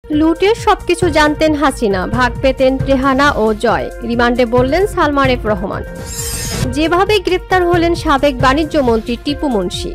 লুটের সবকিছু জানতেন হাসিনা, ভাগ পেতেন রেহানা ও জয়, রিমান্ডে বললেন সালমান এফ রহমান। যেভাবে গ্রেপ্তার হলেন সাবেক বাণিজ্য মন্ত্রী টিপু মুনশি।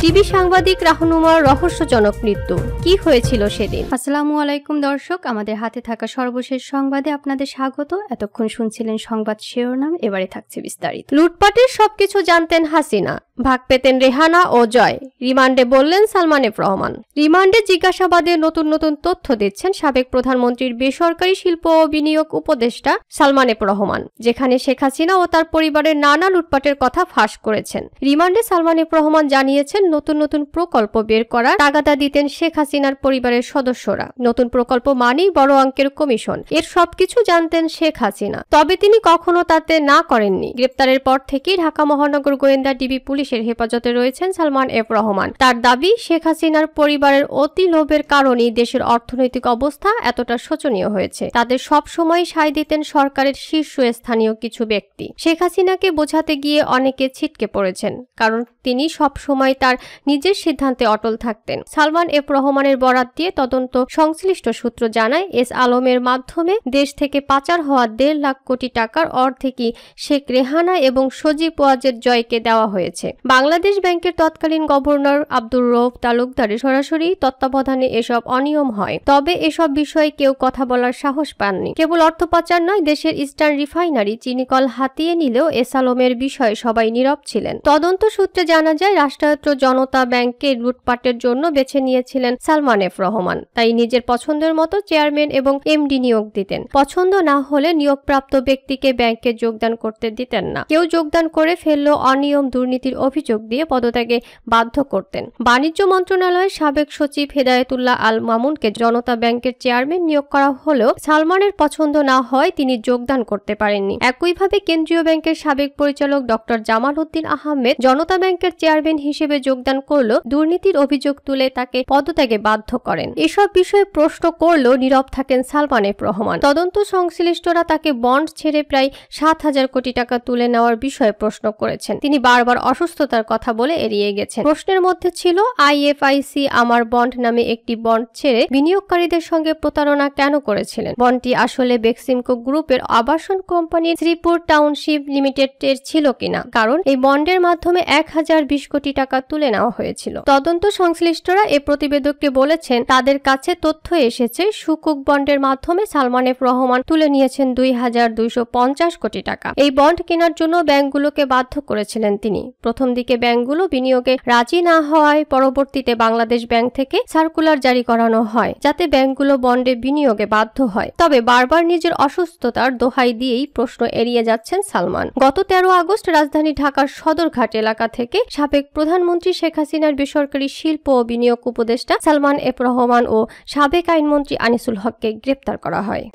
টিভি সাংবাদিক রাহনুমার রহস্যজনক মৃত্যু, কি হয়েছিল সেদিন? আসসালামু আলাইকুম দর্শক, আমাদের হাতে থাকা সর্বশেষ সংবাদে আপনাদের স্বাগত। এতক্ষণ শুনছিলেন সংবাদ শিরোনাম, এবারে থাকছে বিস্তারিত। লুটপাটের সবকিছু জানতেন হাসিনা, ভাগ পেতেন রেহানা ও জয়, রিমান্ডে বললেন সালমান এফ রহমান। রিমান্ডে জিজ্ঞাসাবাদে নতুন নতুন তথ্য দিচ্ছেন সাবেক প্রধানমন্ত্রীর বেসরকারি শিল্প ও বিনিয়োগ উপদেষ্টা সালমান এফ রহমান, যেখানে শেখ হাসিনা ও তার পরিবারের নানা লুটপাটের কথা ফাঁস করেছেন। রিমান্ডে সালমান এফ রহমান জানিয়েছেন, নতুন নতুন প্রকল্প বের করার তাগাদা দিতেন শেখ হাসিনার পরিবারের সদস্যরা। নতুন প্রকল্প মানেই বড় অঙ্কের কমিশন, এর সবকিছু জানতেন শেখ হাসিনা, তবে তিনি কখনো তাতে না করেননি। গ্রেপ্তারের পর থেকেই ঢাকা মহানগর গোয়েন্দা ডিবি পুলিশের হেফাজতে রয়েছেন সালমান এফ রহমান। তার দাবি, শেখ হাসিনার পরিবারের অতি লোভের কারণেই দেশের অর্থনৈতিক অবস্থা এতটা শোচনীয় হয়েছে। তাদের সব সময় সায় দিতেন সরকারের শীর্ষস্থানীয় কিছু ব্যক্তি। শেখ হাসিনাকে বোঝাতে গিয়ে অনেকে ছিটকে পড়েছেন, কারণ তিনি সব সময় তার নিজের সিদ্ধান্তে অটল থাকতেন। সালমান এফ রহমানের বরাত দিয়ে তদন্ত সংশ্লিষ্ট সূত্র জানায়, এস আলমের মাধ্যমে দেশ থেকে পাচার হওয়া 1.5 লাখ কোটি টাকার অর্ধেকই শেখ রেহানা এবং সজীব ওয়াজেদ জয়কে দেওয়া হয়েছে। বাংলাদেশ ব্যাংকের তৎকালীন গভর্নর আব্দুর রউফ তালুকদারের সরাসরি তত্ত্বাবধানে এসব অনিয়ম হয়, তবে এসব বিষয়ে কেউ কথা বলার সাহস পাননি। কেবল অর্থ পাচার নয়, দেশের ইস্টার্ন রিফাইনারি চিনিকল হাতিয়ে নিলেও এস আলমের বিষয়ে সবাই নীরব ছিলেন। তদন্ত সূত্রে জানা যায়, রাষ্ট্রায়ত্ত জনতা ব্যাংকে লুটপাটের জন্য বেছে নিয়েছিলেন সালমান এফ রহমান। তাই নিজের পছন্দের মতো চেয়ারম্যান এবং এমডি নিয়োগ দিতেন। পছন্দ না হলে নিয়োগপ্রাপ্ত ব্যক্তিকে ব্যাংকে যোগদান করতে দিতেন না। কেউ যোগদান করে ফেললেও অনিয়ম দুর্নীতির অভিযোগ দিয়ে পদত্যাগে বাধ্য করতেন। বাণিজ্য মন্ত্রণালয়ের সাবেক সচিব হেদায়েতুল্লাহ আল মামুনকে জনতা ব্যাংকের চেয়ারম্যান নিয়োগ করা হলেও সালমানের পছন্দ না হয় তিনি যোগদান করতে পারেননি। একইভাবে কেন্দ্রীয় ব্যাংকের সাবেক পরিচালক ডক্টর জামাল উদ্দিন আহমেদ জনতা ব্যাংকের চেয়ারম্যান হিসেবে যোগদান করলেও দুর্নীতির অভিযোগ তুলে তাকে পদত্যাগে বাধ্য করেন। এসব বিষয়ে প্রশ্ন করলেও নীরব থাকেন সালমান এফ রহমান। তদন্ত সংশ্লিষ্টরা তাকে বন্ড ছেড়ে প্রায় 7,000 কোটি টাকা তুলে নেওয়ার বিষয়ে প্রশ্ন করেছেন। তিনি বারবার অসুস্থতার কথা বলে এড়িয়ে গেছেন। প্রশ্নের মধ্যে ছিল, আইএফআইসি আমার বন্ড নামে একটি বন্ড ছেড়ে বিনিয়োগকারীদের সঙ্গে প্রতারণা কেন করেছিলেন? বন্ডটি আসলে বেক্সিমকো গ্রুপের আবাসন কোম্পানি শ্রীপুর টাউনশিপ লিমিটেড এর ছিল কিনা, কারণ এই বন্ডের মাধ্যমে 1020 কোটি টাকা তুলে নেওয়া হয়েছিল। তদন্ত সংশ্লিষ্টরা এ প্রতিবেদককে বলেছেন, তাদের কাছে তথ্য এসেছে সুকুক বন্ডের মাধ্যমে সালমান এফ রহমান তুলে নিয়েছেন 2250 কোটি টাকা। এই বন্ড কেনার জন্য ব্যাংকগুলোকে বাধ্য করেছিলেন তিনি। প্রথম দিকে ব্যাংকগুলো বিনিয়োগে রাজি না হওয়ায় পরবর্তীতে বাংলাদেশ ব্যাংক থেকে সার্কুলার জারি করানো হয়, যাতে ব্যাংকগুলো বন্ডে বিনিয়োগে বাধ্য হয়। তবে বারবার নিজের অসুস্থতার দোহাই দিয়েই প্রশ্ন এড়িয়ে যাচ্ছেন সালমান। গত 13 আগস্ট রাজধানী ঢাকার সদরঘাট এলাকা থেকে সাবেক প্রধানমন্ত্রী শেখ হাসিনার বেসরকারি শিল্প ও বিনিয়োগ উপদেষ্টা সালমান এফ রহমান ও সাবেক আইনমন্ত্রী আনিসুল হককে গ্রেপ্তার করা হয়।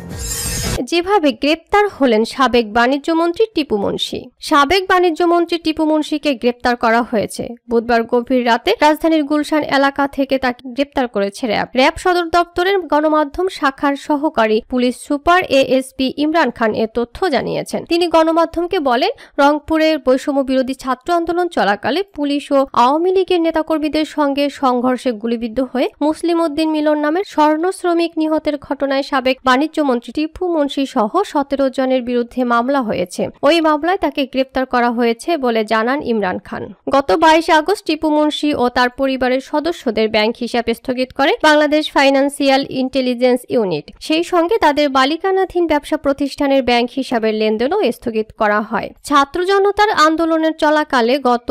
যেভাবে গ্রেপ্তার হলেন সাবেক বাণিজ্য মন্ত্রী টিপু মুনশি। সাবেক বাণিজ্য মন্ত্রী টিপু মুনশিকে গ্রেপ্তার করা হয়েছে। বুধবার গভীর রাতে রাজধানীর গুলশান এলাকা থেকে তাকে গ্রেপ্তার করেছে র্যাব। র্যাব সদর দপ্তরের গণমাধ্যম শাখার সহকারী police super ASP Imran Khan এ তথ্য জানিয়েছেন। তিনি গণমাধ্যমকে বলেন, রংপুরের বৈষম্য বিরোধী ছাত্র আন্দোলন চলাকালে পুলিশ ও আওয়ামী লীগের নেতাকর্মীদের সঙ্গে সংঘর্ষে গুলিবিদ্ধ হয়ে মুসলিম উদ্দিন মিলন নামের স্বর্ণ শ্রমিক নিহতের ঘটনায় সাবেক বাণিজ্য মন্ত্রী টিপু মুনশি সহ 17 জনের বিরুদ্ধে মামলা হয়েছে। ওই মামলায় তাকে গ্রেপ্তার করা হয়েছে বলে জানান ইমরান খান। গত 22 আগস্ট টিপু মুনশি ও তার পরিবারের সদস্যদের ব্যাংক হিসাব স্থগিত করে বাংলাদেশ ফাইন্যান্সিয়াল ইন্টেলিজেন্স ইউনিট। সেই সঙ্গে তাদের মালিকানাধীন ব্যবসা প্রতিষ্ঠানের ব্যাংক হিসাবের লেনদেনও স্থগিত করা হয়। ছাত্র জনতার আন্দোলনের চলাকালে গত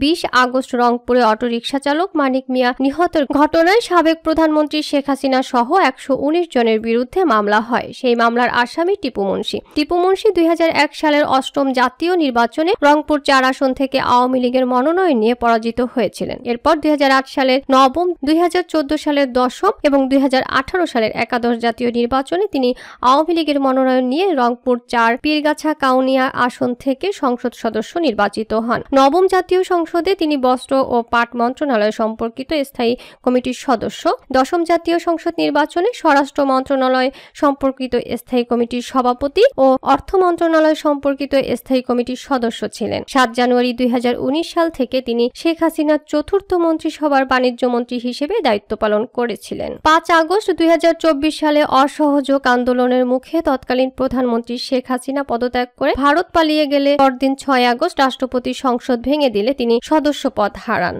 20 আগস্ট রংপুরে অটোরিকশা চালক মানিক মিয়া নিহতের ঘটনায় সাবেক প্রধানমন্ত্রী শেখ হাসিনা সহ 119 জনের বিরুদ্ধে মামলা হয়। সেই মামলার আসামি টিপু মুনশি। টিপু মুনশি 2001 সালের 8ম জাতীয় নির্বাচনে রংপুর 4 আসন থেকে আওয়ামী লীগের মনোনয়ন নিয়ে পরাজিত হয়েছিলেন। এরপর 2008 সালের 9ম, 2014 সালের 10ম এবং 2018 সালের একাদশ জাতীয় নির্বাচনে তিনি আওয়ামী লীগের মনোনয়ন নিয়ে রংপুর 4 পীরগাছা কাউনিয়া আসন থেকে সংসদ সদস্য নির্বাচিত হন। 9ম জাতীয় সংসদে তিনি বস্ত্র ও পাট মন্ত্রণালয় সম্পর্কিত স্থায়ী কমিটির সদস্য। 10ম জাতীয় সংসদ নির্বাচনে স্বরাষ্ট্র মন্ত্রণালয় সম্পর্কিত স্থায়ী স্থায়ী কমিটির সভাপতি ও অর্থ মন্ত্রণালয় সম্পর্কিত স্থায়ী কমিটির সদস্য ছিলেন। 7 জানুয়ারি 2019 সাল থেকে তিনি শেখ হাসিনার চতুর্থ মন্ত্রিসভার বাণিজ্য মন্ত্রী হিসেবে দায়িত্ব পালন করেছিলেন। 5 আগস্ট 2024 সালে অসহযোগ আন্দোলনের মুখে তৎকালীন প্রধানমন্ত্রী শেখ হাসিনা পদত্যাগ করে ভারত পালিয়ে গেলে পরদিন 6 আগস্ট রাষ্ট্রপতি সংসদ ভেঙে দিলে তিনি সদস্য পদ হারান।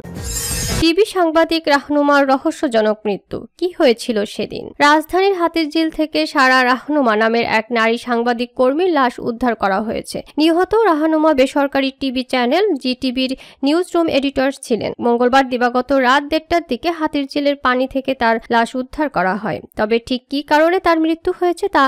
টিভি সাংবাদিক রাহনুমার রহস্যজনক মৃত্যু। কি হয়েছিল সেদিন? রাজধানীর হাতিরঝিল থেকে সারা রাহনুমা নামের এক নারী সাংবাদিক কর্মীর লাশ উদ্ধার করা হয়েছে। নিহত রাহনুমা বেসরকারি টিভি চ্যানেল জিটিভির নিউজ রুম এডিটর ছিলেন। মঙ্গলবার দিবাগত রাত 1:30টার দিকে হাতিরঝিলের পানি থেকে তার লাশ উদ্ধার করা হয়। তবে ঠিক কী কারণে তার মৃত্যু হয়েছে তা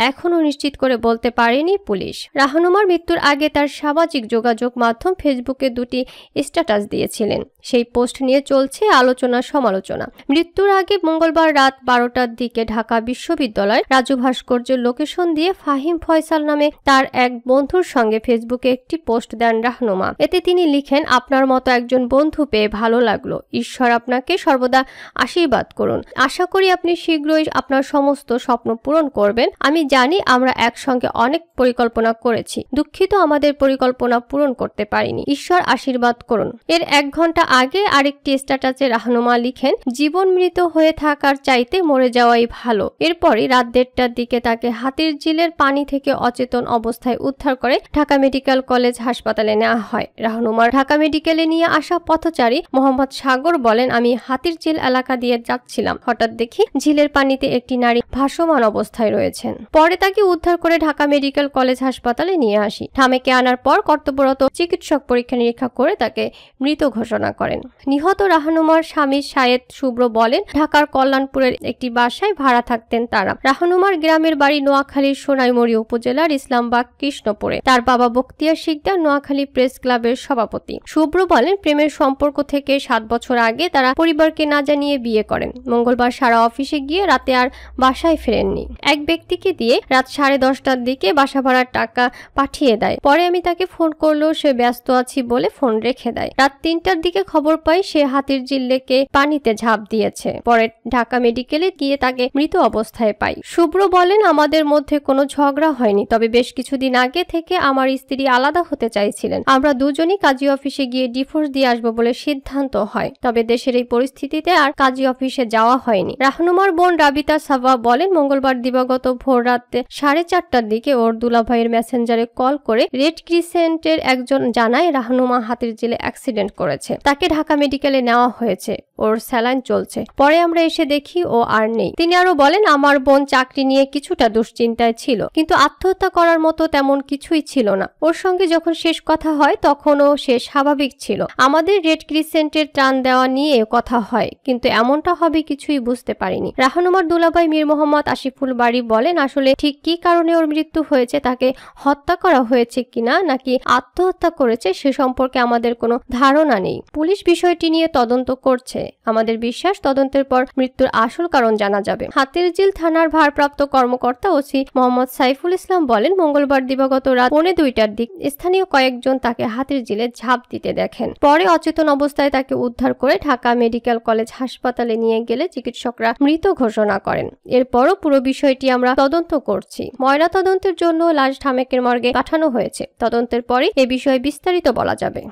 এখনও নিশ্চিত করে বলতে পারেনি পুলিশ। রাহনুমার মৃত্যুর আগে তার সামাজিক যোগাযোগ মাধ্যম ফেসবুকে 2টি স্ট্যাটাস দিয়েছিলেন। সেই পোস্ট নিয়ে চলছে আলোচনা সমালোচনা। মৃত্যুর আগে মঙ্গলবার রাত 12টার দিকে ঢাকা বিশ্ববিদ্যালয়ের রাজু ভাস্কর্যের লোকেশন দিয়ে ফাহিম ফয়সাল নামে তার এক বন্ধুর সঙ্গে ফেসবুকে একটি পোস্ট দেন রাহনুমা। এতে তিনি লিখেন, আপনার মতো একজন বন্ধু পেয়ে ভালো লাগলো। ঈশ্বর আপনাকে সর্বদা আশীর্বাদ করুন। আশা করি আপনি শীঘ্রই আপনার সমস্ত স্বপ্ন পূরণ করবেন। আমি জানি আমরা একসঙ্গে অনেক পরিকল্পনা করেছি। দুঃখিত আমাদের পরিকল্পনা পূরণ করতে পারিনি। ঈশ্বর আশীর্বাদ করুন। এর 1 ঘন্টা আগে আরেকটি স্ট্যাটাসে রাহনুমা লিখেন, জীবন মৃত হয়ে থাকার চাইতে মরে যাওয়াই ভালো। এরপরই রাত 1:30টার দিকে তাকে হাতিরঝিলের পানি থেকে অচেতন অবস্থায় উদ্ধার করে ঢাকা মেডিকেল কলেজ হাসপাতালে নেওয়া হয়। রাহনুমার ঢাকা মেডিকেলে নিয়ে আসা পথচারী মোহাম্মদ সাগর বলেন, আমি হাতিরঝিল এলাকা দিয়ে যাচ্ছিলাম। হঠাৎ দেখি ঝিলের পানিতে একটি নারী ভাসমান অবস্থায় রয়েছেন। পরে তাকে উদ্ধার করে ঢাকা মেডিকেল কলেজ হাসপাতালে নিয়ে আসি। ঢামেকে আনার পর কর্তব্যরত চিকিৎসক পরীক্ষা নিরীক্ষা করে তাকে মৃত ঘোষণা করেন। নিহত রাহনুমার স্বামী শায়েদ শুভ্র বলেন, ঢাকার কল্যাণপুরের একটি বাসায় ভাড়া থাকতেন তারা। রাহনুমার গ্রামের বাড়ি নোয়াখালীর সোনাইমুড়ি উপজেলার ইসলামবাগ কৃষ্ণপুরে। তার বাবা বখতিয়ার শিকদার নোয়াখালী প্রেস ক্লাবের সভাপতি। শুভ্র বলেন, প্রেমের সম্পর্ক থেকে 7 বছর আগে তারা পরিবারকে না জানিয়ে বিয়ে করেন। মঙ্গলবার সারা অফিসে গিয়ে রাতে আর বাসায় ফেরেননি। এক ব্যক্তিকে দিয়ে রাত 10:30টার দিকে বাসা ভাড়ার টাকা পাঠিয়ে দেয়। পরে আমি তাকে ফোন করলেও সে ব্যস্ত আছি বলে ফোন রেখে দেয়। রাত 3টার দিকে খবর পাই সে হাতিরঝিল লেকে পানিতে ঝাঁপ দিয়েছে। পরে ঢাকা মেডিকেলে গিয়ে তাকে মৃত অবস্থায় পাই। শুভ্র বলেন, আমাদের মধ্যে কোনো ঝগড়া হয়নি, তবে বেশ কিছুদিন আগে থেকে আমার স্ত্রী আলাদা হতে চাইছিলেন। আমরা দুজনই কাজী অফিসে গিয়ে ডিভোর্স দিয়ে আসবো বলে সিদ্ধান্ত হয়। তবে দেশের এই পরিস্থিতিতে আর কাজী অফিসে যাওয়া হয়নি। রাহনুমার বোন রাবিতা সাবা বলেন, মঙ্গলবার দিবাগত ভোর রাতে 4:30টার দিকে ওর দুলাভাইয়ের মেসেঞ্জারে কল করে রেড ক্রিসেন্টের একজন জানায় রাহনুমা হাতিরঝিলে অ্যাক্সিডেন্ট করেছে। তাকে ঢাকা মেডিকেলে নেওয়া হয়েছে, ওর স্যালাইন চলছে। পরে আমরা এসে দেখি ও আর নেই। তিনি আরো বলেন, আমার বোন চাকরি নিয়ে কিছুটা দুশ্চিন্তায় ছিল, কিন্তু আত্মহত্যা করার মতো তেমন কিছুই ছিল না। ওর সঙ্গে যখন শেষ কথা হয় তখনও সে স্বাভাবিক ছিল। আমাদের রেড ক্রিসেন্টের ত্রাণ দেওয়া নিয়ে কথা হয়, কিন্তু এমনটা হবে কিছুই বুঝতে পারিনি। রাহনুমার দুলাভাই মীর মোহাম্মদ আসিফুল বাড়ি বলেন, আসলে ঠিক কি কারণে ওর মৃত্যু হয়েছে, তাকে হত্যা করা হয়েছে কিনা নাকি আত্মহত্যা করেছে সে সম্পর্কে আমাদের কোনো ধারণা নেই। পুলিশ বিষয়টি নিয়ে তদন্ত করছে। আমাদের বিশ্বাস তদন্তের পর মৃত্যুর আসল কারণ জানা যাবে। হাতিরঝিল থানার ভারপ্রাপ্ত কর্মকর্তা ওসি মোহাম্মদ সাইফুল ইসলাম বলেন, মঙ্গলবার দিবাগত রাত 2:45টার দিক স্থানীয় কয়েকজন তাকে হাতিরঝিলে ঝাঁপ দিতে দেখেন। পরে অচেতন অবস্থায় তাকে উদ্ধার করে ঢাকা মেডিকেল কলেজ হাসপাতালে নিয়ে গেলে চিকিৎসকরা মৃত ঘোষণা করেন। এরপরও পুরো বিষয়টি আমরা তদন্ত করছি। ময়না তদন্তের জন্য লাশ ঢামেকের মর্গে পাঠানো হয়েছে। তদন্তের পরে এ বিষয়ে বিস্তারিত বলা যাবে।